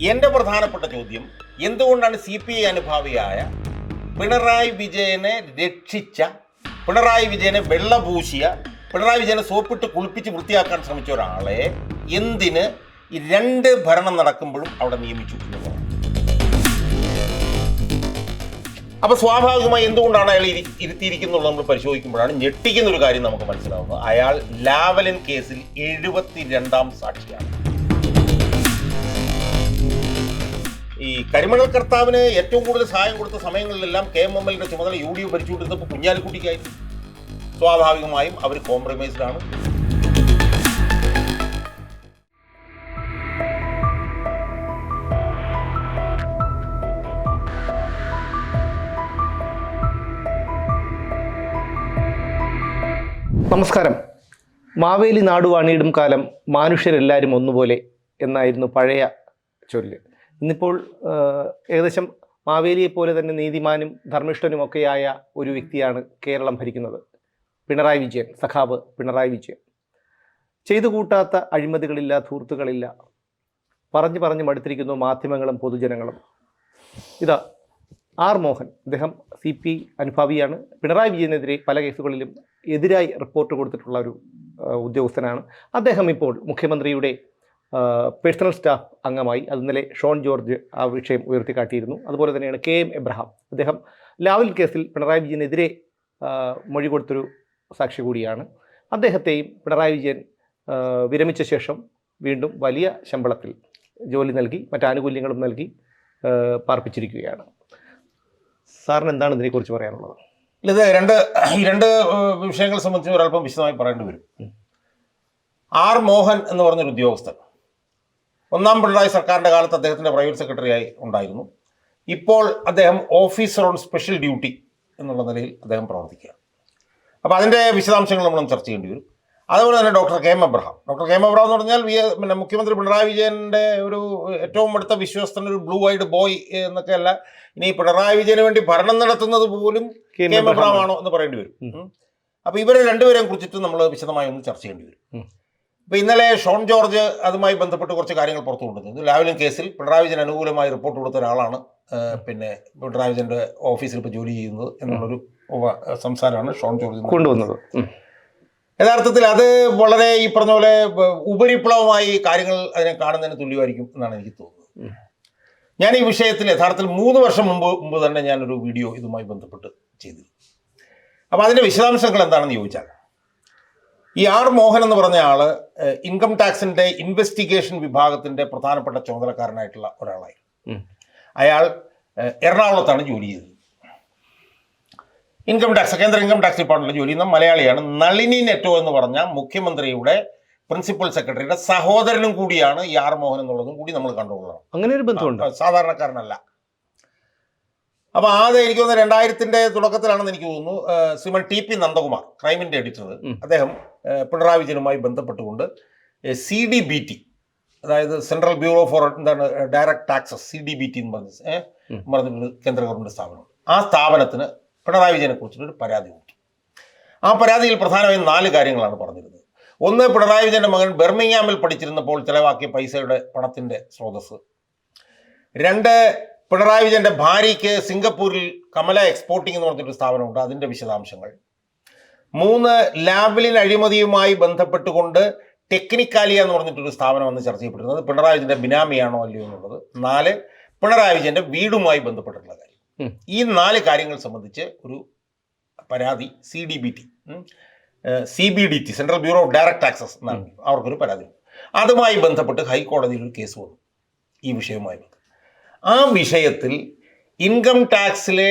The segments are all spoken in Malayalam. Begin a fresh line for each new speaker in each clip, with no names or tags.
എൻ്റെ പ്രധാനപ്പെട്ട ചോദ്യം, എന്തുകൊണ്ടാണ് CPI അനുഭാവിയായ പിണറായി വിജയനെ രക്ഷിച്ച, പിണറായി വിജയനെ വെള്ളപൂശിയ, പിണറായി വിജയനെ സോപ്പിട്ട് കുളിപ്പിച്ച് വൃത്തിയാക്കാൻ ശ്രമിച്ച ഒരാളെ എന്തിന് ഈ രണ്ട് ഭരണം നടക്കുമ്പോഴും അവിടെ നിയമിച്ചു എന്നുള്ളതാണ്. അപ്പോൾ സ്വാഭാവികമായി എന്തുകൊണ്ടാണ് അയാൾ ഇരുത്തിയിരിക്കുന്നുള്ളത് നമ്മൾ പരിശോധിക്കുമ്പോഴാണ് ഞെട്ടിക്കുന്ന ഒരു കാര്യം നമുക്ക് മനസ്സിലാവുന്നത്. അയാൾ ലാവലിൻ കേസിൽ 72ാം സാക്ഷിയാണ്. ഈ കരിമണൽ കർത്താവിന് ഏറ്റവും കൂടുതൽ സഹായം കൊടുത്ത സമയങ്ങളിലെല്ലാം KMMLയുടെ ചുമതല UDF ഭരിച്ചുകൊണ്ടിരുന്നപ്പോൾ കുഞ്ഞാലിക്കുട്ടിക്കായിരുന്നു. സ്വാഭാവികമായും അവർ കോംപ്രമൈസ്ഡാണ്.
നമസ്കാരം. മാവേലി നാടുവാണിയിടും കാലം മനുഷ്യരെല്ലാവരും ഒന്നുപോലെ എന്നായിരുന്നു പഴയ ചൊല്ല്. ഇന്നിപ്പോൾ ഏകദേശം മാവേലിയെ പോലെ തന്നെ നീതിമാനും ധർമ്മിഷ്ഠനുമൊക്കെയായ ഒരു വ്യക്തിയാണ് കേരളം ഭരിക്കുന്നത്. പിണറായി വിജയൻ, സഖാവ് പിണറായി വിജയൻ. ചെയ്തു കൂട്ടാത്ത അഴിമതികളില്ല, ധൂർത്തുകളില്ല. പറഞ്ഞു മടുത്തിരിക്കുന്നു മാധ്യമങ്ങളും പൊതുജനങ്ങളും. ഇതാ ആർ മോഹൻ, അദ്ദേഹം CPI അനുഭാവിയാണ്. പിണറായി വിജയനെതിരെ പല കേസുകളിലും എതിരായി റിപ്പോർട്ട് കൊടുത്തിട്ടുള്ള ഒരു ഉദ്യോഗസ്ഥനാണ്. അദ്ദേഹം ഇപ്പോൾ മുഖ്യമന്ത്രിയുടെ പേഴ്സണൽ സ്റ്റാഫ് അംഗമായി. അത് ഇന്നലെ ഷോൺ ജോർജ് ആ വിഷയം ഉയർത്തിക്കാട്ടിയിരുന്നു. അതുപോലെ തന്നെയാണ് KM എബ്രഹാം. അദ്ദേഹം ലാവലിൻ കേസിൽ പിണറായി വിജയനെതിരെ മൊഴി കൊടുത്തൊരു സാക്ഷി കൂടിയാണ്. അദ്ദേഹത്തെയും പിണറായി വിജയൻ വിരമിച്ച ശേഷം വീണ്ടും വലിയ ശമ്പളത്തിൽ ജോലി നൽകി, മറ്റാനുകൂല്യങ്ങളും നൽകി പാർപ്പിച്ചിരിക്കുകയാണ്. സാറിന് എന്താണ് ഇതിനെക്കുറിച്ച് പറയാനുള്ളത്?
ഇത് രണ്ട് വിഷയങ്ങളെ സംബന്ധിച്ച് ഒരല്പം വിശദമായി പറയേണ്ടി വരും. ആർ മോഹൻ എന്ന് പറഞ്ഞൊരു ഉദ്യോഗസ്ഥൻ ഒന്നാം പിണറായി സർക്കാരിൻ്റെ കാലത്ത് അദ്ദേഹത്തിൻ്റെ പ്രൈവറ്റ് സെക്രട്ടറിയായി ഉണ്ടായിരുന്നു. ഇപ്പോൾ അദ്ദേഹം ഓഫീസർ ഓൺ സ്പെഷ്യൽ ഡ്യൂട്ടി എന്നുള്ള നിലയിൽ അദ്ദേഹം പ്രവർത്തിക്കുകയാണ്. അപ്പോൾ അതിൻ്റെ വിശദാംശങ്ങൾ നമ്മളൊന്ന് ചർച്ച ചെയ്യേണ്ടി വരും. അതുപോലെ തന്നെ ഡോക്ടർ KM എബ്രഹാം എന്ന് പറഞ്ഞാൽ മുഖ്യമന്ത്രി പിണറായി വിജയൻ്റെ ഒരു ഏറ്റവും അടുത്ത വിശ്വസ്തൻ, ഒരു ബ്ലൂ ഐഡ് ബോയ് എന്നൊക്കെ അല്ല, ഇനി പിണറായി വിജയന് വേണ്ടി ഭരണം നടത്തുന്നത് പോലും KM എബ്രഹാം ആണോ എന്ന് പറയേണ്ടി വരും. അപ്പോൾ ഇവരെ രണ്ടുപേരെയും കുറിച്ചിട്ട് നമ്മൾ വിശദമായി ഒന്ന് ചർച്ച ചെയ്യേണ്ടി വരും. ഇപ്പോൾ ഇന്നലെ ഷോൺ ജോർജ് അതുമായി ബന്ധപ്പെട്ട് കുറച്ച് കാര്യങ്ങൾ പുറത്തു കൊണ്ടുവന്നു. ലാവലിൻ കേസിൽ പിണറായി വിജയൻ അനുകൂലമായി റിപ്പോർട്ട് കൊടുത്ത ഒരാളാണ് പിണറായി വിജയൻ്റെ ഓഫീസിൽ ഇപ്പോൾ ജോലി ചെയ്യുന്നത് എന്നുള്ളൊരു സംസാരമാണ് ഷോൺ ജോർജ്
കൊണ്ടുവന്നത്.
യഥാർത്ഥത്തിൽ അത് വളരെ ഈ പറഞ്ഞ പോലെ ഉപരിപ്ലവമായി കാര്യങ്ങൾ അതിനെ കാണുന്നതിന് തുല്യമായിരിക്കും എന്നാണ് എനിക്ക് തോന്നുന്നത്. ഞാൻ ഈ വിഷയത്തിൽ യഥാർത്ഥത്തിൽ 3 വർഷം മുമ്പ് തന്നെ ഞാനൊരു വീഡിയോ ഇതുമായി ബന്ധപ്പെട്ട് ചെയ്തിരുന്നു. അപ്പോൾ അതിൻ്റെ വിശദാംശങ്ങൾ എന്താണെന്ന് ചോദിച്ചാൽ, ഈ ആർ മോഹൻ എന്ന് പറഞ്ഞ ആൾ ഇൻകം ടാക്സിൻ്റെ ഇൻവെസ്റ്റിഗേഷൻ വിഭാഗത്തിൻ്റെ പ്രധാനപ്പെട്ട ചുമതലക്കാരനായിട്ടുള്ള ഒരാളായിരുന്നു. അയാൾ എറണാകുളത്താണ് ജോലി ചെയ്തത്. കേന്ദ്ര ഇൻകം ടാക്സ് ഡിപ്പാർട്ട്മെൻറ്റിൽ ജോലി ചെയ്യുന്ന മലയാളിയാണ്. നളിനി നെറ്റോ എന്ന് പറഞ്ഞ മുഖ്യമന്ത്രിയുടെ പ്രിൻസിപ്പൽ സെക്രട്ടറിയുടെ സഹോദരനും കൂടിയാണ് ഈ ആർ മോഹൻ എന്നുള്ളതും കൂടി നമ്മൾ കണ്ടുകൊള്ളണം.
അങ്ങനെ ഒരു ബന്ധമുണ്ട്,
സാധാരണക്കാരനല്ല. അപ്പോൾ എനിക്ക് തോന്നുന്നു 2000ൻ്റെ തുടക്കത്തിലാണെന്ന് എനിക്ക് തോന്നുന്നു ശ്രീമൻ TP നന്ദകുമാർ, ക്രൈമിൻ്റെ എഡിറ്റർ, അദ്ദേഹം പിണറായി വിജയനുമായി ബന്ധപ്പെട്ടുകൊണ്ട് CDBT, അതായത് central bureau for direct taxes, CDBT എന്ന് പറഞ്ഞിട്ടൊരു കേന്ദ്ര ഗവൺമെൻറ് സ്ഥാപനമുണ്ട്. ആ സ്ഥാപനത്തിന് പിണറായി വിജയനെ കുറിച്ചിട്ടൊരു പരാതി കൊടുത്തു. ആ പരാതിയിൽ പ്രധാനമായും 4 കാര്യങ്ങളാണ് പറഞ്ഞിരുന്നത്. ഒന്ന്, പിണറായി വിജയൻ്റെ മകൻ ബെർമിംഗ്ഹാമിൽ പഠിച്ചിരുന്നപ്പോൾ ചിലവാക്കിയ പണത്തിൻ്റെ സ്രോതസ്. 2, പിണറായി വിജയൻ്റെ ഭാര്യയ്ക്ക് സിംഗപ്പൂരിൽ കമല എക്സ്പോർട്ടിംഗ് എന്ന് പറഞ്ഞിട്ടൊരു സ്ഥാപനമുണ്ട്, അതിൻ്റെ വിശദാംശങ്ങൾ. 3, ലാവലിൻ അഴിമതിയുമായി ബന്ധപ്പെട്ടുകൊണ്ട് ടെക്നിക്കാലിയ എന്ന് പറഞ്ഞിട്ടൊരു സ്ഥാപനം എന്ന് ചർച്ച ചെയ്യപ്പെടുന്നത് പിണറായി വിജയൻ്റെ ബിനാമിയാണോ അല്ലയോ എന്നുള്ളത്. 4, പിണറായി വിജയൻ്റെ വീടുമായി ബന്ധപ്പെട്ടിട്ടുള്ള കാര്യം. ഈ 4 കാര്യങ്ങൾ സംബന്ധിച്ച് ഒരു പരാതി CBDT, central bureau of direct taxes എന്നാണ്, അവർക്കൊരു പരാതി. അതുമായി ബന്ധപ്പെട്ട് ഹൈക്കോടതിയിൽ ഒരു കേസ് വന്നു ഈ വിഷയവുമായി ബന്ധപ്പെട്ട്. ആ വിഷയത്തിൽ ഇൻകം ടാക്സിലെ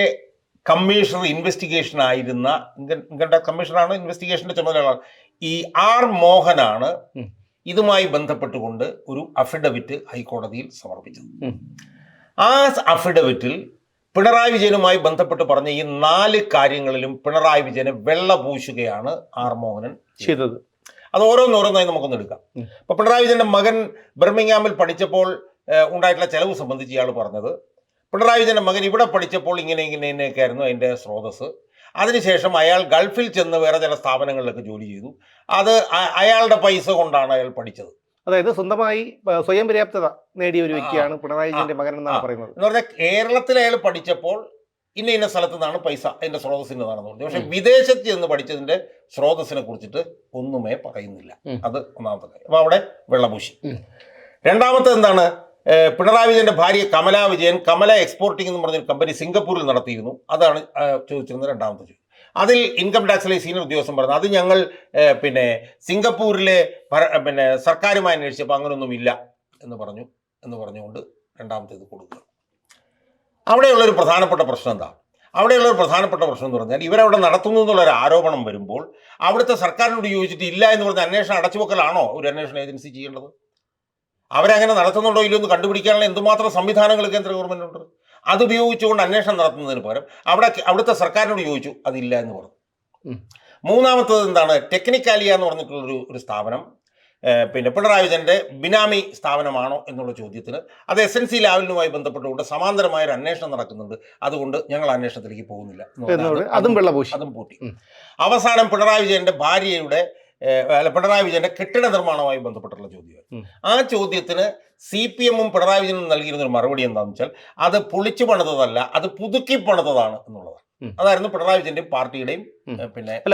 കമ്മീഷണർ ഇൻവെസ്റ്റിഗേഷൻ ആയിരുന്ന, ഇൻകം ടാക്സ് കമ്മീഷണറാണ് ഇൻവെസ്റ്റിഗേഷൻ്റെ ചുമതലയാണ്, ഈ ആർ മോഹനാണ് ഇതുമായി ബന്ധപ്പെട്ടുകൊണ്ട് ഒരു അഫിഡവിറ്റ് ഹൈക്കോടതിയിൽ സമർപ്പിച്ചത്. ആ അഫിഡവിറ്റിൽ പിണറായി വിജയനുമായി ബന്ധപ്പെട്ട് പറഞ്ഞ ഈ 4 കാര്യങ്ങളിലും പിണറായി വിജയനെ വെള്ളപൂശുകയാണ് ആർ മോഹനൻ ചെയ്തത്. അത് ഓരോന്നോരോന്നായി നമുക്കൊന്ന് എടുക്കാം. അപ്പോൾ പിണറായി വിജയൻ്റെ മകൻ ബെർമിംഗ്ഹാമിൽ പഠിച്ചപ്പോൾ ഉണ്ടായിട്ടുള്ള ചെലവ് സംബന്ധിച്ച് ഇയാൾ പറഞ്ഞത്, പിണറായി വിജയൻ്റെ മകൻ ഇവിടെ പഠിച്ചപ്പോൾ ഇങ്ങനെയൊക്കെ ആയിരുന്നു അതിൻ്റെ സ്രോതസ്. അതിനുശേഷം അയാൾ ഗൾഫിൽ ചെന്ന് വേറെ ചില സ്ഥാപനങ്ങളിലൊക്കെ ജോലി ചെയ്തു. അത് അയാളുടെ പൈസ കൊണ്ടാണ് അയാൾ പഠിച്ചത്.
അതായത് സ്വന്തമായി സ്വയം പര്യാപ്തത നേടിയ ഒരു വ്യക്തിയാണ് പിണറായി വിജയന്റെ മകൻ എന്നാണ് പറയുന്നത്.
എന്ന് പറഞ്ഞാൽ കേരളത്തിൽ അയാൾ പഠിച്ചപ്പോൾ ഇന്ന സ്ഥലത്തു നിന്നാണ് പൈസ അതിന്റെ സ്രോതസ്സിൻ്റെതാണെന്ന് പറഞ്ഞു. പക്ഷെ വിദേശത്ത് ചെന്ന് പഠിച്ചതിന്റെ സ്രോതസ്സിനെ കുറിച്ചിട്ട് ഒന്നുമേ പറയുന്നില്ല. അത് ഒന്നാമത്തെ കാര്യം. അപ്പൊ അവിടെ വെള്ളപൂശി. രണ്ടാമത്തെ എന്താണ്, പിണറായി വിജയന്റെ ഭാര്യ കമല വിജയൻ കമല എക്സ്പോർട്ടിംഗ് എന്ന് പറഞ്ഞൊരു കമ്പനി സിംഗപ്പൂരിൽ നടത്തിയിരുന്നു. അതാണ് ചോദിച്ചിരുന്നത് രണ്ടാമത്തെ ചോദ്യം. അതിൽ ഇൻകം ടാക്സിലെ സീനിയർ ഉദ്യോഗസ്ഥൻ പറഞ്ഞു അത് ഞങ്ങൾ സിംഗപ്പൂരിലെ സർക്കാരുമായി അന്വേഷിച്ചപ്പോൾ അങ്ങനെയൊന്നും ഇല്ല എന്ന് പറഞ്ഞുകൊണ്ട് രണ്ടാമത്തേത് കൊടുക്കുക. അവിടെയുള്ളൊരു പ്രധാനപ്പെട്ട പ്രശ്നം എന്താ? അവിടെയുള്ളൊരു പ്രധാനപ്പെട്ട പ്രശ്നം എന്ന് പറഞ്ഞാൽ ഇവരവിടെ നടത്തുന്നു എന്നുള്ളൊരു ആരോപണം വരുമ്പോൾ അവിടുത്തെ സർക്കാരിനോട് ചോദിച്ചിട്ട് ഇല്ല എന്ന് പറഞ്ഞ അന്വേഷണം അടച്ചുവെക്കലാണോ ഒരു അന്വേഷണ ഏജൻസി ചെയ്യേണ്ടത്? അവരങ്ങനെ നടത്തുന്നുണ്ടോ ഇല്ലയോ എന്ന് കണ്ടുപിടിക്കാനുള്ള എന്തുമാത്രം സംവിധാനങ്ങൾ കേന്ദ്ര ഗവൺമെന്റ് ഉണ്ട്. അതുപയോഗിച്ചുകൊണ്ട് അന്വേഷണം നടത്തുന്നതിന് പകരം അവിടുത്തെ സർക്കാരിനോട് ചോദിച്ചു, അതില്ല എന്ന് പറഞ്ഞു. മൂന്നാമത്തത് എന്താണ്, ടെക്നിക്കാലിയ എന്ന് പറഞ്ഞിട്ടുള്ളൊരു സ്ഥാപനം പിണറായി വിജയന്റെ ബിനാമി സ്ഥാപനമാണോ എന്നുള്ള ചോദ്യത്തിന് അത് SNC ലാവലിനുമായി ബന്ധപ്പെട്ടുകൊണ്ട് സമാന്തരമായ ഒരു അന്വേഷണം നടക്കുന്നുണ്ട്, അതുകൊണ്ട് ഞങ്ങൾ അന്വേഷണത്തിലേക്ക് പോകുന്നില്ല, അതും പൂട്ടി. അവസാനം പിണറായി വിജയന്റെ ഭാര്യയുടെ പിണറായി വിജയന്റെ കെട്ടിട നിർമ്മാണവുമായി ബന്ധപ്പെട്ടുള്ള ചോദ്യം. ആ ചോദ്യത്തിന് CPM-ഉം പിണറായി വിജയനും നൽകിയിരുന്ന ഒരു മറുപടി എന്താണെന്ന് വെച്ചാൽ അത് പൊളിച്ചു പണിതല്ല, അത് പുതുക്കി പണിതതാണ് എന്നുള്ളതാണ്. അതായിരുന്നു പിണറായി വിജയന്റെയും പാർട്ടിയുടെയും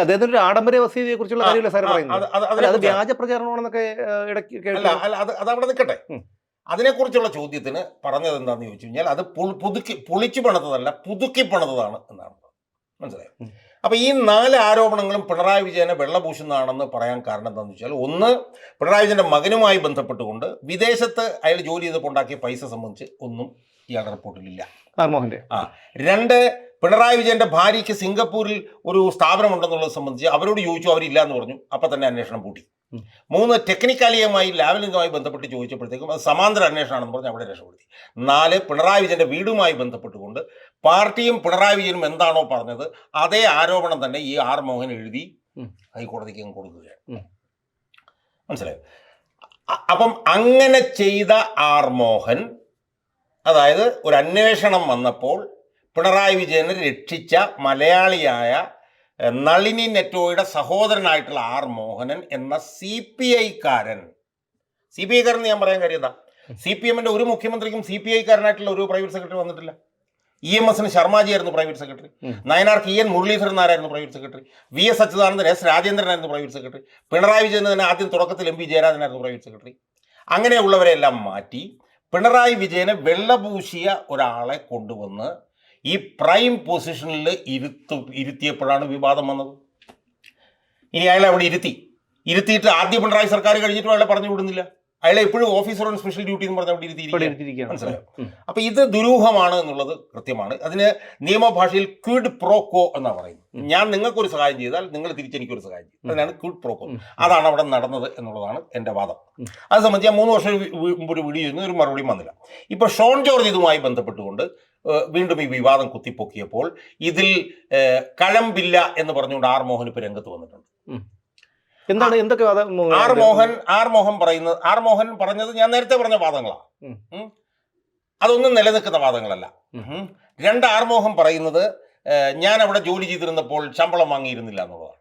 അദ്ദേഹത്തിന്റെ ആഡംബര വസതിയെ കുറിച്ചുള്ള വ്യാജ പ്രചാരണമാണെന്നൊക്കെ
അതവിടെ നിൽക്കട്ടെ. അതിനെക്കുറിച്ചുള്ള ചോദ്യത്തിന് പറഞ്ഞത് എന്താണെന്ന് ചോദിച്ചു കഴിഞ്ഞാൽ അത് പൊളിച്ചു പണിതല്ല, പുതുക്കി പണിതതാണ് എന്നാണ്. മനസ്സിലായോ? അപ്പൊ ഈ 4 ആരോപണങ്ങളും പിണറായി വിജയനെ വെള്ളപൂശുന്നതാണെന്ന് പറയാൻ കാരണം എന്താണെന്ന് വെച്ചാൽ, ഒന്ന്, പിണറായി വിജയന്റെ മകനുമായി ബന്ധപ്പെട്ടുകൊണ്ട് വിദേശത്ത് അയാൾ ജോലി ചെയ്തപ്പോൾ ഉണ്ടാക്കിയ പൈസ സംബന്ധിച്ച് ഒന്നും ഇയാളുടെ റിപ്പോർട്ടിലില്ല. രണ്ട്, പിണറായി വിജയന്റെ ഭാര്യയ്ക്ക് സിംഗപ്പൂരിൽ ഒരു സ്ഥാപനമുണ്ടെന്നുള്ളത് സംബന്ധിച്ച് അവരോട് ചോദിച്ചു, അവരില്ല എന്ന് പറഞ്ഞു. അപ്പം തന്നെ അന്വേഷണം പൂട്ടി. 3, ടെക്നിക്കാലിയുമായി ലാവലിംഗുമായി ബന്ധപ്പെട്ട് ചോദിച്ചപ്പോഴത്തേക്കും അത് സമാന്തര അന്വേഷണമാണെന്ന് പറഞ്ഞ് അവിടെ രക്ഷപ്പെടുത്തി. 4, പിണറായി വിജയന്റെ വീടുമായി ബന്ധപ്പെട്ടുകൊണ്ട് പാർട്ടിയും പിണറായി വിജയനും എന്താണോ പറഞ്ഞത് അതേ ആരോപണം തന്നെ ഈ ആർ മോഹൻ എഴുതി ഹൈക്കോടതിക്ക് കൊടുക്കുകയാണ്. മനസ്സിലായോ? അപ്പം അങ്ങനെ ചെയ്ത ആർ മോഹൻ, അതായത് ഒരു അന്വേഷണം വന്നപ്പോൾ പിണറായി വിജയനെ രക്ഷിച്ച മലയാളിയായ നളിനി നെറ്റോയുടെ സഹോദരനായിട്ടുള്ള ആർ മോഹനൻ എന്ന CPI-കാരൻ ഞാൻ പറയാൻ കാര്യം എന്താ, CPM-ന്റെ ഒരു മുഖ്യമന്ത്രിക്കും CPI-കാരനായിട്ടുള്ള ഒരു പ്രൈവറ്റ് സെക്രട്ടറി വന്നിട്ടില്ല. EMS-ന് ശർമാജി ആയിരുന്നു പ്രൈവറ്റ് സെക്രട്ടറി, നയനാർക്ക് EN മുരളീധരൻ നായരായിരുന്നു private secretary, VS Achuthanandan, S രാജേന്ദ്രനായിരുന്നു പ്രൈവറ്റ് സെക്രട്ടറി, പിണറായി വിജയൻ തന്നെ ആദ്യം തുടക്കത്തിൽ MP ജയരാജനായിരുന്നു പ്രൈവറ്റ് സെക്രട്ടറി. അങ്ങനെയുള്ളവരെല്ലാം മാറ്റി പിണറായി വിജയനെ വെള്ളപൂശിയ ഒരാളെ കൊണ്ടുവന്ന് ഈ പ്രൈം പൊസിഷനിൽ ഇരുത്തിയപ്പോഴാണ് വിവാദം വന്നത്. ഇനി അയാളെ അവിടെ ഇരുത്തിയിട്ട് ആദ്യ പിണറായി സർക്കാർ കഴിഞ്ഞിട്ടും അയാളെ പറഞ്ഞു വിടുന്നില്ല. അയാളെ എപ്പോഴും ഓഫീസർ ഓൺ സ്പെഷ്യൽ ഡ്യൂട്ടി എന്ന് പറഞ്ഞ അവിടെ ഇരുത്തിയിരിക്കുക. മനസ്സിലായോ? അപ്പൊ ഇത് ദുരൂഹമാണ് എന്നുള്ളത് കൃത്യമാണ്. അതിന് നിയമഭാഷയിൽ ക്വിഡ് പ്രോ കോ എന്നാണ് പറയുന്നത്. ഞാൻ നിങ്ങൾക്കൊരു സഹായം ചെയ്താൽ നിങ്ങൾ തിരിച്ചെനിക്കൊരു സഹായം ചെയ്യും, അതിനാണ് ക്വിഡ് പ്രോ കോ. അതാണ് അവിടെ നടന്നത് എന്നുള്ളതാണ് എൻ്റെ വാദം. അത് സംബന്ധിച്ച് ഞാൻ 3 വർഷം മുമ്പ് ഒരു വീഡിയോ ചെയ്യുന്ന ഒരു മറുപടിയും വന്നില്ല. ഇപ്പൊ ഷോൺ ജോർജ് ഇതുമായി ബന്ധപ്പെട്ടുകൊണ്ട് വീണ്ടും ഈ വിവാദം കുത്തിപ്പൊക്കിയപ്പോൾ ഇതിൽ കഴമ്പില്ല എന്ന് പറഞ്ഞുകൊണ്ട് ആർ മോഹൻ ഇപ്പൊ രംഗത്ത് വന്നിട്ടുണ്ട്.
എന്താണ് എന്തൊക്കെ
ആർ മോഹൻ പറഞ്ഞത് ഞാൻ നേരത്തെ പറഞ്ഞ വാദങ്ങളാണ്. അതൊന്നും നിലനിൽക്കുന്ന വാദങ്ങളല്ല. 2, ആർ മോഹൻ പറയുന്നത് ഞാൻ അവിടെ ജോലി ചെയ്തിരുന്നപ്പോൾ ശമ്പളം വാങ്ങിയിരുന്നില്ല എന്നുള്ളതാണ്.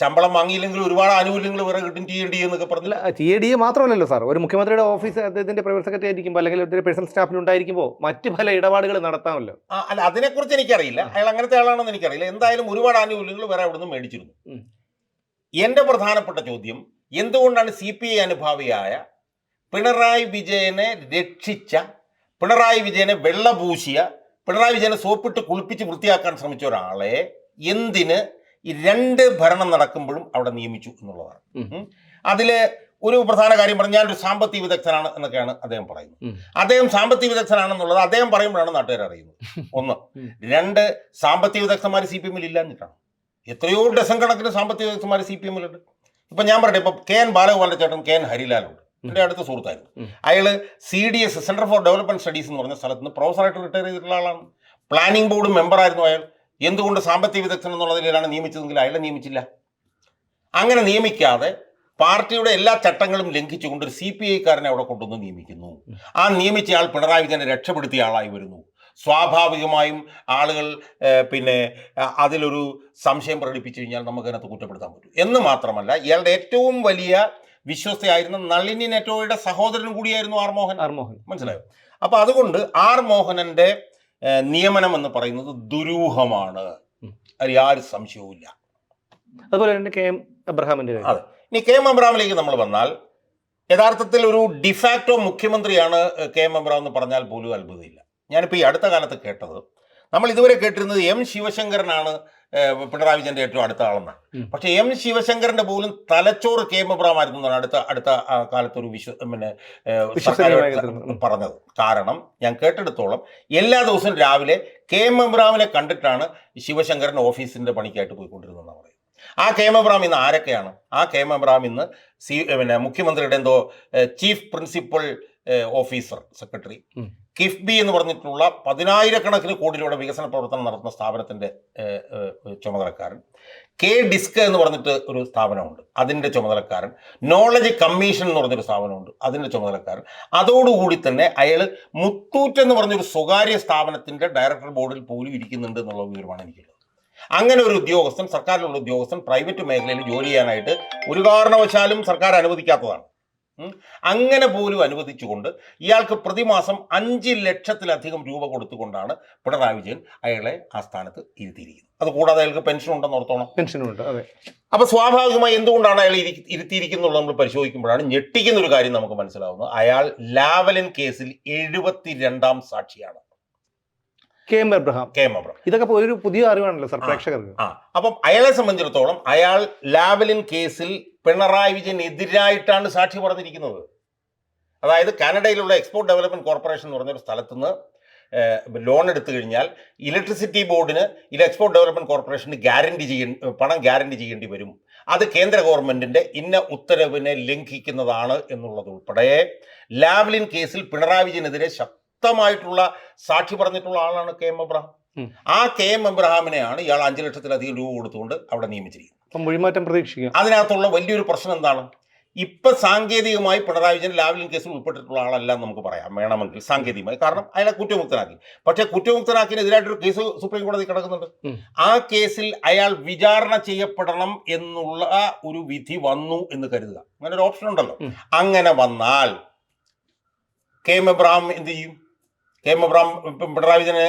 ശമ്പളം വാങ്ങിയില്ലെങ്കിൽ ഒരുപാട് ആനുകൂല്യങ്ങൾ വേറെ കിട്ടും, TAD എന്നൊക്കെ പറഞ്ഞില്ല.
TAD മാത്രമല്ലല്ലോ സാർ, ഒരു മുഖ്യമന്ത്രിയുടെ ഓഫീസ് അദ്ദേഹത്തിന്റെ പ്രൈവറ്റ് സെക്രട്ടറി ആയിരിക്കുമ്പോൾ അല്ലെങ്കിൽ പേഴ്സണൽ സ്റ്റാഫിൽ ഉണ്ടായിരിക്കുമ്പോൾ മറ്റു പല ഇടപാടുകൾ നടത്താമല്ലോ.
അല്ല, അതിനെക്കുറിച്ച് എനിക്കറിയില്ല, അയാൾ അങ്ങനത്തെ ആളാണെന്ന് എനിക്കറിയില്ല. എന്തായാലും ഒരുപാട് ആനുകൂല്യങ്ങൾ വേറെ അവിടെ നിന്ന് മേടിച്ചിരുന്നു. എന്റെ പ്രധാനപ്പെട്ട ചോദ്യം, എന്തുകൊണ്ടാണ് CPI അനുഭാവിയായ പിണറായി വിജയനെ രക്ഷിച്ച, പിണറായി വിജയനെ വെള്ളപൂശിയ, പിണറായി വിജയനെ സോപ്പിട്ട് കുളിപ്പിച്ച് വൃത്തിയാക്കാൻ ശ്രമിച്ച ഒരാളെ എന്തിന് ഈ 2 ഭരണം നടക്കുമ്പോഴും അവിടെ നിയമിച്ചു എന്നുള്ളതാണ്. അതില് ഒരു പ്രധാന കാര്യം പറഞ്ഞാൽ ഞാനൊരു സാമ്പത്തിക വിദഗ്ധനാണ് എന്നൊക്കെയാണ് അദ്ദേഹം പറയുന്നത്. അദ്ദേഹം സാമ്പത്തിക വിദഗ്ധനാണെന്നുള്ളത് അദ്ദേഹം പറയുമ്പോഴാണ് നാട്ടുകാർ അറിയുന്നത്. 1. 2, സാമ്പത്തിക വിദഗ്ധന്മാർ CPM-ൽ ഇല്ലാഞ്ഞിട്ടാണ്. എത്രയോ ഡസൻ കണക്കിന് സാമ്പത്തിക വിദഗ്ധന്മാർ CPM-ലുണ്ട്. ഇപ്പൊ ഞാൻ പറയട്ടെ, ഇപ്പൊ KN ബാലഗോപാലിന്റെ ചേട്ടൻ KN ഹരിലാലുണ്ട്, എൻ്റെ അടുത്ത സുഹൃത്തായിരുന്നു. അയാള് CDS centre for development studies എന്ന് പറഞ്ഞ സ്ഥലത്ത് നിന്ന് പ്രൊഫസറായിട്ട് റിട്ടയർ ചെയ്തിട്ടുള്ള ആളാണ്. പ്ലാനിംഗ് ബോർഡ് മെമ്പറായിരുന്നു അയാൾ. എന്തുകൊണ്ട് സാമ്പത്തിക വിദഗ്ധൻ എന്നുള്ളതിലാണ് നിയമിച്ചതെങ്കിൽ അയാളെ നിയമിച്ചില്ല? അങ്ങനെ നിയമിക്കാതെ പാർട്ടിയുടെ എല്ലാ ചട്ടങ്ങളും ലംഘിച്ചുകൊണ്ട് ഒരു CPI-കാരനെ അവിടെ കൊണ്ടുവന്ന് നിയമിക്കുന്നു. ആ നിയമിച്ചയാൾ പിണറായി വിജയനെ രക്ഷപ്പെടുത്തിയ ആളായി വരുന്നു. സ്വാഭാവികമായും ആളുകൾ അതിലൊരു സംശയം പ്രകടിപ്പിച്ചു കഴിഞ്ഞാൽ നമുക്കതിനകത്ത് കുറ്റപ്പെടുത്താൻ പറ്റും. എന്ന് മാത്രമല്ല, ഇയാളുടെ ഏറ്റവും വലിയ വിശ്വസ്തയായിരുന്ന നളിനി നെറ്റോയുടെ സഹോദരൻ കൂടിയായിരുന്നു ആർ മോഹൻ. മനസ്സിലായോ? അപ്പൊ അതുകൊണ്ട് ആർ മോഹനന്റെ നിയമനം എന്ന് പറയുന്നത് ദുരൂഹമാണ്, അത് യാതൊരു സംശയവുമില്ല.
അതുപോലെ തന്നെ കെ എം എബ്രഹാമിന്റെ കാര്യം.
അതെ, ഇനി കെ എം എബ്രഹാമിലേക്ക് നമ്മൾ വന്നാൽ യഥാർത്ഥത്തിൽ ഒരു ഡിഫാക്റ്റോ മുഖ്യമന്ത്രിയാണ് കെ എം എബ്രഹാം എന്ന് പറഞ്ഞാൽ പോലും അത്ഭുതമില്ല. ഞാനിപ്പോൾ ഈ അടുത്ത കാലത്ത് കേട്ടത്, നമ്മൾ ഇതുവരെ കേട്ടിരുന്നത് എം ശിവശങ്കരനാണ് പിണറായി വിജയന്റെ ഏറ്റവും അടുത്ത ആളെന്നാണ്. പക്ഷെ എം ശിവശങ്കരന്റെ പോലും തലച്ചോറ് കെ എം എബ്രഹാം ആയിരുന്നു എന്നാണ് അടുത്ത കാലത്തൊരു പറഞ്ഞത്. കാരണം ഞാൻ കേട്ടെടുത്തോളം എല്ലാ ദിവസവും രാവിലെ കെ എം എബ്രഹാമിനെ കണ്ടിട്ടാണ് ശിവശങ്കരൻ ഓഫീസിന്റെ പണിക്കായിട്ട് പോയിക്കൊണ്ടിരുന്നതെന്നാണ് പറയുന്നത്. ആ കെ എം എബ്രഹാം ഇന്ന് ആരൊക്കെയാണ്? ആ കെ എം എബ്രഹാം ഇന്ന് മുഖ്യമന്ത്രിയുടെ എന്തോ chief principal officer secretary, KIIFB എന്ന് പറഞ്ഞിട്ടുള്ള 10,000 കോടി രൂപയുടെ വികസന പ്രവർത്തനം നടത്തുന്ന സ്ഥാപനത്തിന്റെ ചുമതലക്കാരൻ, കെ ഡിസ്ക് എന്ന് പറഞ്ഞിട്ട് ഒരു സ്ഥാപനമുണ്ട്, അതിന്റെ ചുമതലക്കാരൻ, നോളജ് കമ്മീഷൻ എന്ന് പറഞ്ഞൊരു സ്ഥാപനമുണ്ട്, അതിന്റെ ചുമതലക്കാരൻ. അതോടുകൂടി തന്നെ അയാൾ മുത്തൂറ്റ് എന്ന് പറഞ്ഞൊരു സ്വകാര്യ സ്ഥാപനത്തിന്റെ ഡയറക്ടർ ബോർഡിൽ പോലും ഇരിക്കുന്നുണ്ട് എന്നുള്ള വിവരമാണ് എനിക്കുള്ളത്. അങ്ങനെ ഒരു ഉദ്യോഗസ്ഥൻ, സർക്കാരിലുള്ള ഉദ്യോഗസ്ഥൻ പ്രൈവറ്റ് മേഖലയിൽ ജോലി ചെയ്യാനായിട്ട് ഒരു കാരണവശാലും സർക്കാർ അനുവദിക്കാത്തതാണ്. അങ്ങനെ പോലും അനുവദിച്ചുകൊണ്ട് ഇയാൾക്ക് പ്രതിമാസം 5 ലക്ഷത്തിലധികം രൂപ കൊടുത്തുകൊണ്ടാണ് പിണറായി വിജയൻ അയാളെ ആ സ്ഥാനത്ത് ഇരുത്തിയിരിക്കുന്നത്. അതുകൂടാതെ അയാൾക്ക് പെൻഷൻ ഉണ്ടെന്ന് ഓർത്തോണം.
പെൻഷനുണ്ട്. അതെ.
അപ്പൊ സ്വാഭാവികമായി എന്തുകൊണ്ടാണ് അയാൾ ഇരുത്തിയിരിക്കുന്നുള്ളത് നമ്മൾ പരിശോധിക്കുമ്പോഴാണ് ഞെട്ടിക്കുന്ന ഒരു കാര്യം നമുക്ക് മനസ്സിലാവുന്നത്. അയാൾ ലാവലിൻ കേസിൽ 72ാം സാക്ഷിയാണ്.
K M Abraham. ഇതൊക്കെ ഒരു പുതിയ അറിവാണല്ലോ സർ പ്രേക്ഷകർക്ക്.
അപ്പം അയാളെ സംബന്ധിച്ചിടത്തോളം അയാൾ ലാവലിൻ കേസിൽ പിണറായി വിജയൻ എതിരായിട്ടാണ് സാക്ഷി പറഞ്ഞിരിക്കുന്നത്. അതായത് കാനഡയിലുള്ള എക്സ്പോർട്ട് ഡെവലപ്മെന്റ് കോർപ്പറേഷൻ എന്ന് പറഞ്ഞൊരു സ്ഥലത്തുനിന്ന് ലോൺ എടുത്തു കഴിഞ്ഞാൽ ഇലക്ട്രിസിറ്റി ബോർഡിന് എക്സ്പോർട്ട് ഡെവലപ്മെന്റ് കോർപ്പറേഷന് പണം ഗ്യാരണ്ടി ചെയ്യേണ്ടി വരും. അത് കേന്ദ്ര ഗവൺമെന്റിന്റെ ഇന്ന ഉത്തരവിനെ ലംഘിക്കുന്നതാണ് എന്നുള്ളത് ഉൾപ്പെടെ ലാവലിൻ കേസിൽ പിണറായി വിജയനെതിരെ ശക്തമായിട്ടുള്ള സാക്ഷി പറഞ്ഞിട്ടുള്ള ആളാണ് കെ എം എബ്രഹാം. ആ കെ എം എബ്രഹാമിനെയാണ് ഇയാൾ 5 ലക്ഷത്തിലധികം രൂപ കൊടുത്തുകൊണ്ട് അവിടെ നിയമിച്ചിരിക്കുന്നത്.
മൊഴിമാറ്റം പ്രതീക്ഷിക്കുക.
അതിനകത്തുള്ള വലിയൊരു പ്രശ്നം എന്താണ്? ഇപ്പൊ സാങ്കേതികമായി പിണറായി വിജയൻ ലാവലിൻ കേസിൽ ഉൾപ്പെട്ടിട്ടുള്ള ആളല്ല നമുക്ക് പറയാം വേണമെങ്കിൽ, സാങ്കേതികമായി. കാരണം അയാളെ കുറ്റമുക്തനാക്കി. പക്ഷെ കുറ്റമുക്തനാക്കിയതിനെതിരായിട്ടൊരു കേസ് സുപ്രീം കോടതി കിടക്കുന്നുണ്ട്. ആ കേസിൽ അയാൾ വിചാരണ ചെയ്യപ്പെടണം എന്നുള്ള ഒരു വിധി വന്നു എന്ന് കരുതുക. അങ്ങനെ ഒരു ഓപ്ഷൻ ഉണ്ടല്ലോ. അങ്ങനെ വന്നാൽ കെ എം എബ്രഹാം എന്ത് ചെയ്യും? കെ എം എബ്രഹാം പിണറായി വിജയന്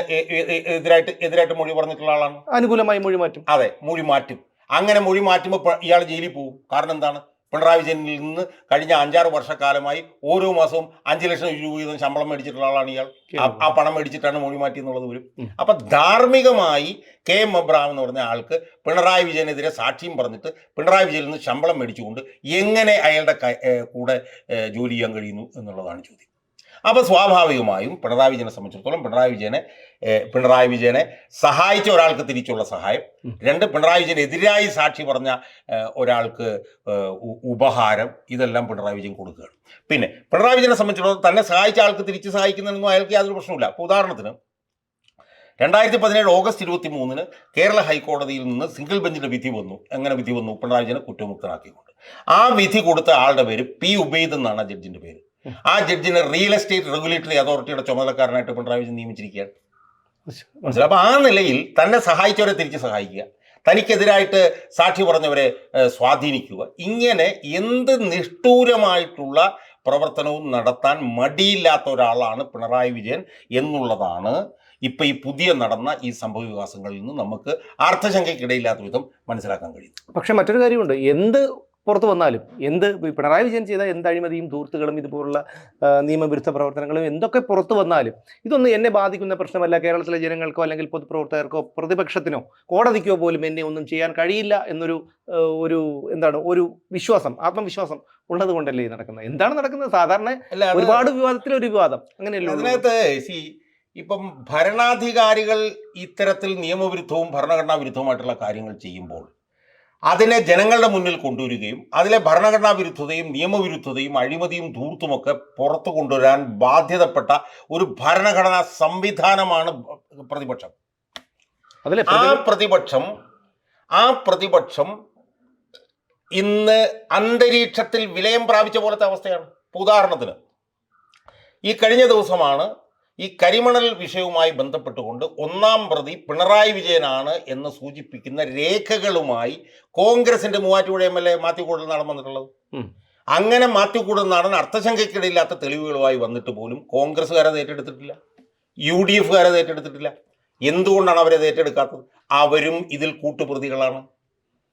എതിരായിട്ട് മൊഴി പറഞ്ഞിട്ടുള്ള ആളാണ്.
അനുകൂലമായി മൊഴി മാറ്റും.
അതെ, മൊഴി മാറ്റും. അങ്ങനെ മൊഴി മാറ്റുമ്പോൾ ഇയാൾ ജയിലിൽ പോകും. കാരണം എന്താണ്? പിണറായി വിജയനിൽ നിന്ന് കഴിഞ്ഞ 5-6 വർഷക്കാലമായി ഓരോ മാസവും 5 ലക്ഷം രൂപ വീതം ശമ്പളം മേടിച്ചിട്ടുള്ള ആളാണ് ഇയാൾ. ആ പണം മേടിച്ചിട്ടാണ് മൊഴി മാറ്റി എന്നുള്ളത് വരും. അപ്പൊ ധാർമ്മികമായി കെ എം എബ്രഹാം എന്ന് പറഞ്ഞ ആൾക്ക് പിണറായി വിജയനെതിരെ സാക്ഷിയും പറഞ്ഞിട്ട് പിണറായി വിജയനിൽ നിന്ന് ശമ്പളം മേടിച്ചുകൊണ്ട് എങ്ങനെ അയാളുടെ കൂടെ ജോലി ചെയ്യാൻ കഴിയുന്നു എന്നുള്ളതാണ് ചോദ്യം. അപ്പോൾ സ്വാഭാവികമായും പിണറായി വിജയനെ സംബന്ധിച്ചിടത്തോളം പിണറായി വിജയനെ സഹായിച്ച ഒരാൾക്ക് തിരിച്ചുള്ള സഹായം, 2 പിണറായി വിജയനെതിരായി സാക്ഷി പറഞ്ഞ ഒരാൾക്ക് ഉപഹാരം, ഇതെല്ലാം പിണറായി വിജയൻ കൊടുക്കുകയാണ്. പിന്നെ പിണറായി വിജയനെ സംബന്ധിച്ചിടത്തോളം തന്നെ സഹായിച്ച ആൾക്ക് തിരിച്ച് സഹായിക്കുന്നതിനൊന്നും അയാൾക്ക് യാതൊരു പ്രശ്നമില്ല. അപ്പോൾ ഉദാഹരണത്തിന് 2017 ഓഗസ്റ്റ് 23 കേരള ഹൈക്കോടതിയിൽ നിന്ന് സിംഗിൾ ബെഞ്ചിന്റെ വിധി വന്നു. എങ്ങനെ വിധി വന്നു? പിണറായി വിജയനെ കുറ്റമുക്തനാക്കിക്കൊണ്ട്. ആ വിധി കൊടുത്ത ആളുടെ പേര് പി ഉബൈദ് എന്നാണ് ജഡ്ജിന്റെ പേര്. ആ ജഡ്ജിനെ റിയൽ എസ്റ്റേറ്റ് റെഗുലേറ്ററി അതോറിറ്റിയുടെ ചുമതലക്കാരനായിട്ട് പിണറായി വിജയൻ നിയമിച്ചിരിക്കുകയാണ്. മനസ്സിലായി? അപ്പൊ ആ നിലയിൽ തന്നെ സഹായിച്ചവരെ തിരിച്ച് സഹായിക്കുക, തനിക്കെതിരായിട്ട് സാക്ഷി പറഞ്ഞവരെ സ്വാധീനിക്കുക, ഇങ്ങനെ എന്ത് നിഷ്ഠൂരമായിട്ടുള്ള പ്രവർത്തനവും നടത്താൻ മടിയില്ലാത്ത ഒരാളാണ് പിണറായി വിജയൻ എന്നുള്ളതാണ് ഇപ്പൊ ഈ പുതിയ നടന്ന ഈ സംഭവ വികാസങ്ങളിൽ നിന്ന് നമുക്ക് അർത്ഥശങ്കയ്ക്കിടയില്ലാത്ത വിധം മനസ്സിലാക്കാൻ കഴിയും.
പക്ഷെ മറ്റൊരു കാര്യമുണ്ട്, എന്ത് പുറത്തു വന്നാലും, പിണറായി വിജയൻ ചെയ്ത എന്ത് അഴിമതിയും ധൂർത്തുകളും ഇതുപോലുള്ള നിയമവിരുദ്ധ പ്രവർത്തനങ്ങളും എന്തൊക്കെ പുറത്തു വന്നാലും ഇതൊന്നും എന്നെ ബാധിക്കുന്ന പ്രശ്നമല്ല. കേരളത്തിലെ ജനങ്ങൾക്കോ അല്ലെങ്കിൽ പൊതുപ്രവർത്തകർക്കോ പ്രതിപക്ഷത്തിനോ കോടതിക്കോ പോലും എന്നെ ഒന്നും ചെയ്യാൻ കഴിയില്ല എന്നൊരു ഒരു വിശ്വാസം, ആത്മവിശ്വാസം ഉള്ളത് കൊണ്ടല്ലേ നടക്കുന്നത്. എന്താണ് നടക്കുന്നത്? സാധാരണ ഒരുപാട് വിവാദത്തിലൊരു വിവാദം അങ്ങനെയല്ലോ.
അതിനകത്ത് ഇപ്പം ഭരണാധികാരികൾ ഇത്തരത്തിൽ നിയമവിരുദ്ധവും ഭരണഘടനാ വിരുദ്ധവുമായിട്ടുള്ള കാര്യങ്ങൾ ചെയ്യുമ്പോൾ അതിനെ ജനങ്ങളുടെ മുന്നിൽ കൊണ്ടുവരികയും അതിലെ ഭരണഘടനാ വിരുദ്ധതയും നിയമവിരുദ്ധതയും അഴിമതിയും ധൂർത്തുമൊക്കെ പുറത്തു കൊണ്ടുവരാൻ ബാധ്യതപ്പെട്ട ഒരു ഭരണഘടനാ സംവിധാനമാണ് പ്രതിപക്ഷം. ആ പ്രതിപക്ഷം ഇന്ന് അന്തരീക്ഷത്തിൽ വിലയം പ്രാപിച്ച പോലത്തെ അവസ്ഥയാണ്. ഉദാഹരണത്തിന് ഈ കഴിഞ്ഞ ദിവസമാണ് ഈ കരിമണൽ വിഷയവുമായി ബന്ധപ്പെട്ടുകൊണ്ട് 1-ാം പ്രതി പിണറായി വിജയനാണ് എന്ന് സൂചിപ്പിക്കുന്ന രേഖകളുമായി കോൺഗ്രസിന്റെ മൂവാറ്റുപുഴ MLA മാത്യു കുഴൽനാടൻ വന്നിട്ടുള്ളത്. അങ്ങനെ മാറ്റിക്കൂടുന്നതാണ് അർത്ഥശങ്കയ്ക്കിടയില്ലാത്ത തെളിവുകളുമായി വന്നിട്ട് പോലും കോൺഗ്രസ്സുകാരത് ഏറ്റെടുത്തിട്ടില്ല, UDFകാരത് ഏറ്റെടുത്തിട്ടില്ല. എന്തുകൊണ്ടാണ് അവരത് ഏറ്റെടുക്കാത്തത്? അവരും ഇതിൽ കൂട്ടുപ്രതികളാണ്.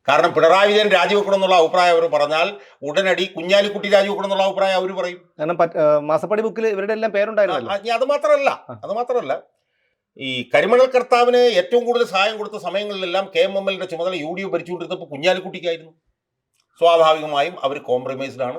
കാരണം പിണറായി വിജയൻ രാജിവെക്കണം എന്നുള്ള അഭിപ്രായം അവർ പറഞ്ഞാൽ ഉടനടി കുഞ്ഞാലിക്കുട്ടി രാജിവെക്കണം എന്നുള്ള അഭിപ്രായം അവർ പറയും.
കാരണം മാസപ്പടി ബുക്കിൽ ഇവരുടെ എല്ലാം പേരുണ്ടായിരുന്നല്ലോ.
അത് മാത്രമല്ല ഈ കരിമണൽ കർത്താവിന് ഏറ്റവും കൂടുതൽ സഹായം കൊടുത്ത സമയങ്ങളിലെല്ലാം KMMLന്റെ ചുമതല UDF ഭരിച്ചുകൊണ്ടിരുന്നപ്പോൾ കുഞ്ഞാലിക്കുട്ടിക്കായിരുന്നു. സ്വാഭാവികമായും അവർ കോംപ്രമൈസ്ഡാണ്.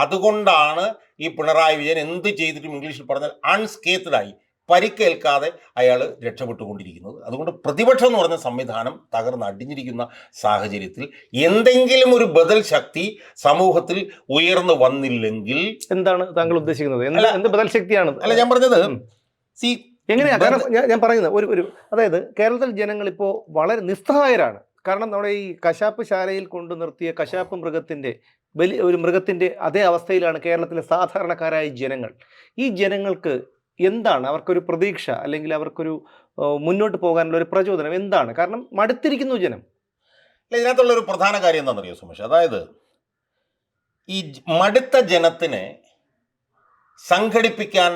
അതുകൊണ്ടാണ് ഈ പിണറായി വിജയൻ എന്ത് ചെയ്തിട്ടും ഇംഗ്ലീഷിൽ പറഞ്ഞാൽ അൺസ്കേത്തഡായി, പരിക്കേൽക്കാതെ അയാൾ രക്ഷപ്പെട്ടുകൊണ്ടിരിക്കുന്നത്. അതുകൊണ്ട് പ്രതിപക്ഷം എന്ന് പറഞ്ഞ സംവിധാനം തകർന്ന് അടിഞ്ഞിരിക്കുന്ന സാഹചര്യത്തിൽ എന്തെങ്കിലും ഒരു ബദൽ ശക്തി സമൂഹത്തിൽ ഉയർന്നു വന്നില്ലെങ്കിൽ
എന്താണ് താങ്കൾ ഉദ്ദേശിക്കുന്നത്? എന്ത് ബദൽ ശക്തിയാണ്?
അല്ല, ഞാൻ പറഞ്ഞത്
എങ്ങനെയാ? കാരണം ഞാൻ പറയുന്നത് ഒരു അതായത് കേരളത്തിൽ ജനങ്ങൾ ഇപ്പോൾ വളരെ നിസ്സഹായരാണ്. കാരണം നമ്മുടെ ഈ കശാപ്പ് ശാലയിൽ കൊണ്ടു നിർത്തിയ കശാപ്പ് മൃഗത്തിൻ്റെ അതേ അവസ്ഥയിലാണ് കേരളത്തിലെ സാധാരണക്കാരായ ജനങ്ങൾ. ഈ ജനങ്ങൾക്ക് എന്താണ് അവർക്കൊരു പ്രതീക്ഷ, അല്ലെങ്കിൽ അവർക്കൊരു മുന്നോട്ട് പോകാനുള്ള ഒരു പ്രചോദനം എന്താണ്? കാരണം മടുത്തിരിക്കുന്നു ജനം.
അല്ല, ഇതിനകത്തുള്ളൊരു പ്രധാന കാര്യം എന്താണെന്നറിയോ സുമേഷ്? അതായത് ഈ മടുത്ത ജനത്തിനെ സംഘടിപ്പിക്കാൻ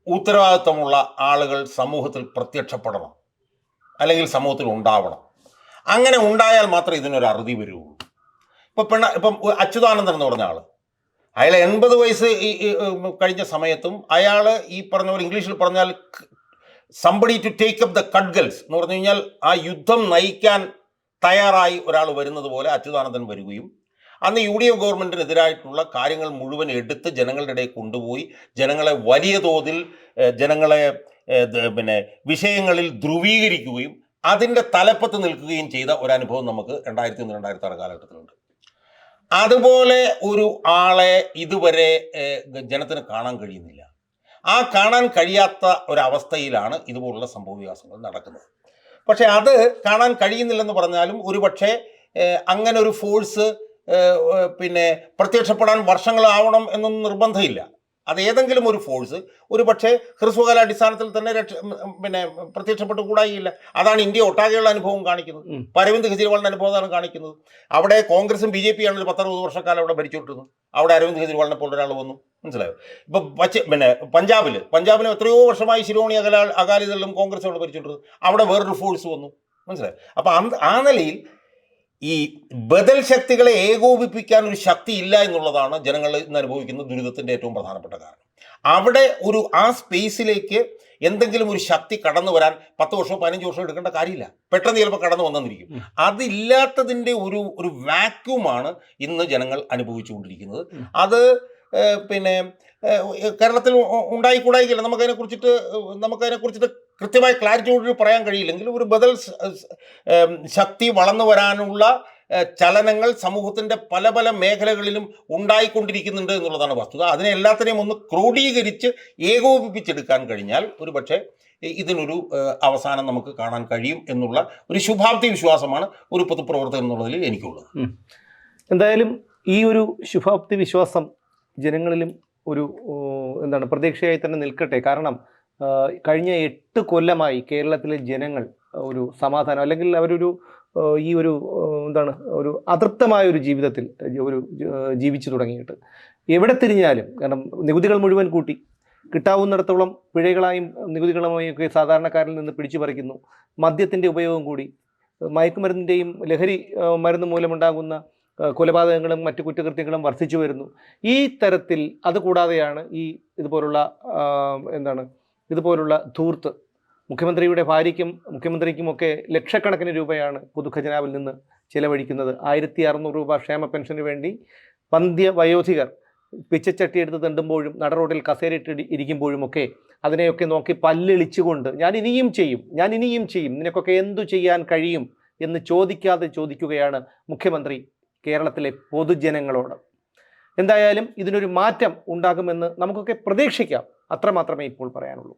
ഉത്തരവാദിത്വമുള്ള ആളുകൾ സമൂഹത്തിൽ പ്രത്യക്ഷപ്പെടണം, അല്ലെങ്കിൽ സമൂഹത്തിൽ ഉണ്ടാവണം. അങ്ങനെ ഉണ്ടായാൽ മാത്രമേ ഇതിനൊരു അറുതി വരുള്ളൂ. ഇപ്പം അച്യുതാനന്ദൻ എന്ന് പറഞ്ഞ ആൾ, അയാൾ 80 വയസ്സ് കഴിഞ്ഞ സമയത്തും അയാൾ ഈ പറഞ്ഞ പോലെ ഇംഗ്ലീഷിൽ പറഞ്ഞാൽ somebody to take up the cudgels എന്ന് പറഞ്ഞു കഴിഞ്ഞാൽ ആ യുദ്ധം നയിക്കാൻ തയ്യാറായി ഒരാൾ വരുന്നത് പോലെ അച്യുതാനന്ദൻ വരികയും അന്ന് UDF ഗവൺമെൻറ്റിനെതിരായിട്ടുള്ള കാര്യങ്ങൾ മുഴുവൻ എടുത്ത് ജനങ്ങളുടെ ഇടയിൽ കൊണ്ടുപോയി ജനങ്ങളെ വലിയ തോതിൽ വിഷയങ്ങളിൽ ധ്രുവീകരിക്കുകയും അതിൻ്റെ തലപ്പത്ത് നിൽക്കുകയും ചെയ്ത ഒരനുഭവം നമുക്ക് 2001-2006 കാലഘട്ടത്തിലുണ്ട്. അതുപോലെ ഒരു ആളെ ഇതുവരെ ജനത്തിന് കാണാൻ കഴിയുന്നില്ല. ആ കാണാൻ കഴിയാത്ത ഒരവസ്ഥയിലാണ് ഇതുപോലുള്ള സംഭവവികാസങ്ങൾ നടക്കുന്നത്. പക്ഷെ അത് കാണാൻ കഴിയുന്നില്ലെന്ന് പറഞ്ഞാലും ഒരു പക്ഷേ അങ്ങനെ ഒരു ഫോഴ്സ് പ്രത്യക്ഷപ്പെടാൻ വർഷങ്ങളാവണം എന്നൊന്നും നിർബന്ധമില്ല. അത് ഏതെങ്കിലും ഒരു ഫോഴ്സ് ഒരു പക്ഷേ ഹ്രസ്വകാലാടിസ്ഥാനത്തിൽ തന്നെ പ്രത്യക്ഷപ്പെട്ട് കൂടായില്ല. അതാണ് ഇന്ത്യ ഒട്ടാകെയുള്ള അനുഭവം കാണിക്കുന്നത്. അരവിന്ദ് കെജ്രിവാളിൻ്റെ അനുഭവമാണ് കാണിക്കുന്നത്. അവിടെ കോൺഗ്രസും BJP ആണ് ഒരു 10-60 വർഷക്കാലം അവിടെ ഭരിച്ചുകൊണ്ടിരുന്നത്. അവിടെ അരവിന്ദ് കെജ്രിവാളിനെ പോലെ ഒരാൾ വന്നു, മനസ്സിലായോ? ഇപ്പം പഞ്ചാബിന് എത്രയോ വർഷമായി ശിരോമണി അകാലിദളും കോൺഗ്രസും അവിടെ ഭരിച്ചുകൊണ്ടിരുന്നത്. അവിടെ വേറൊരു ഫോഴ്സ് വന്നു, മനസ്സിലായോ? അപ്പം ആ നിലയിൽ ഈ ബദൽ ശക്തികളെ ഏകോപിപ്പിക്കാൻ ഒരു ശക്തി ഇല്ല എന്നുള്ളതാണ് ജനങ്ങൾ ഇന്ന് അനുഭവിക്കുന്ന ദുരിതത്തിൻ്റെ ഏറ്റവും പ്രധാനപ്പെട്ട കാരണം. അവിടെ ആ സ്പേസിലേക്ക് എന്തെങ്കിലും ഒരു ശക്തി കടന്നു വരാൻ 10 വർഷമോ 15 വർഷമോ എടുക്കേണ്ട കാര്യമില്ല. പെട്ടെന്ന് ചിലപ്പോൾ കടന്നു വന്നിരിക്കും. അതില്ലാത്തതിൻ്റെ ഒരു വാക്യൂമാണ് ഇന്ന് ജനങ്ങൾ അനുഭവിച്ചുകൊണ്ടിരിക്കുന്നത്. അത് കേരളത്തിൽ ഉണ്ടായിക്കൂടായില്ല. നമുക്കതിനെക്കുറിച്ചിട്ട് കൃത്യമായ ക്ലാരിറ്റിയോട് പറയാൻ കഴിയില്ലെങ്കിൽ ഒരു ബദൽ ശക്തി വളർന്നു വരാനുള്ള ചലനങ്ങൾ സമൂഹത്തിൻ്റെ പല പല മേഖലകളിലും ഉണ്ടായിക്കൊണ്ടിരിക്കുന്നുണ്ട് എന്നുള്ളതാണ് വസ്തുത. അതിനെ എല്ലാത്തിനെയും ഒന്ന് ക്രോഡീകരിച്ച് ഏകോപിപ്പിച്ചെടുക്കാൻ കഴിഞ്ഞാൽ ഒരു പക്ഷേ ഇതിനൊരു അവസാനം നമുക്ക് കാണാൻ കഴിയും എന്നുള്ള ഒരു ശുഭാപ്തി വിശ്വാസമാണ് ഒരു പൊതുപ്രവർത്തകൻ എന്നുള്ളതിൽ എനിക്കുള്ളത്.
എന്തായാലും ഈ ഒരു ശുഭാപ്തി വിശ്വാസം ജനങ്ങളിലും ഒരു പ്രതീക്ഷയായി തന്നെ നിൽക്കട്ടെ. കാരണം കഴിഞ്ഞ 8 കൊല്ലമായി കേരളത്തിലെ ജനങ്ങൾ ഒരു സമാധാനം, അല്ലെങ്കിൽ അവരൊരു ഈ ഒരു ഒരു അതൃപ്തമായ ഒരു ജീവിതത്തിൽ ജീവിച്ചു തുടങ്ങിയിട്ട് എവിടെ തിരിഞ്ഞാലും, കാരണം നികുതികൾ മുഴുവൻ കൂട്ടി, കിട്ടാവുന്നിടത്തോളം പിഴകളായും നികുതികളുമായും ഒക്കെ സാധാരണക്കാരിൽ നിന്ന് പിടിച്ചു പറിക്കുന്നു. മദ്യത്തിൻ്റെ ഉപയോഗം കൂടി, മയക്കുമരുന്നിൻ്റെയും ലഹരി മരുന്ന് മൂലമുണ്ടാകുന്ന കൊലപാതകങ്ങളും മറ്റു കുറ്റകൃത്യങ്ങളും വർദ്ധിച്ചു വരുന്നു. ഈ തരത്തിൽ അതുകൂടാതെയാണ് ഇതുപോലുള്ള ധൂർത്ത്. മുഖ്യമന്ത്രിയുടെ ഭാര്യയ്ക്കും മുഖ്യമന്ത്രിക്കുമൊക്കെ ലക്ഷക്കണക്കിന് രൂപയാണ് പൊതുഖജനാവിൽ നിന്ന് ചിലവഴിക്കുന്നത്. 1600 രൂപ ക്ഷേമ പെൻഷന് വേണ്ടി വയോധികർ പിച്ചച്ചട്ടി എടുത്ത് തണ്ടുമ്പോഴും നടറോഡിൽ കസേരയിട്ട് ഇരിക്കുമ്പോഴുമൊക്കെ അതിനെയൊക്കെ നോക്കി പല്ലിളിച്ചുകൊണ്ട് ഞാൻ ഇനിയും ചെയ്യും, നിനക്കൊക്കെ എന്തു ചെയ്യാൻ കഴിയും എന്ന് ചോദിക്കുകയാണ് മുഖ്യമന്ത്രി കേരളത്തിലെ പൊതുജനങ്ങളോട്. എന്തായാലും ഇതിനൊരു മാറ്റം ഉണ്ടാകുമെന്ന് നമുക്കൊക്കെ പ്രതീക്ഷിക്കാം. അത്രമാത്രമേ ഇപ്പോൾ പറയാനുള്ളൂ.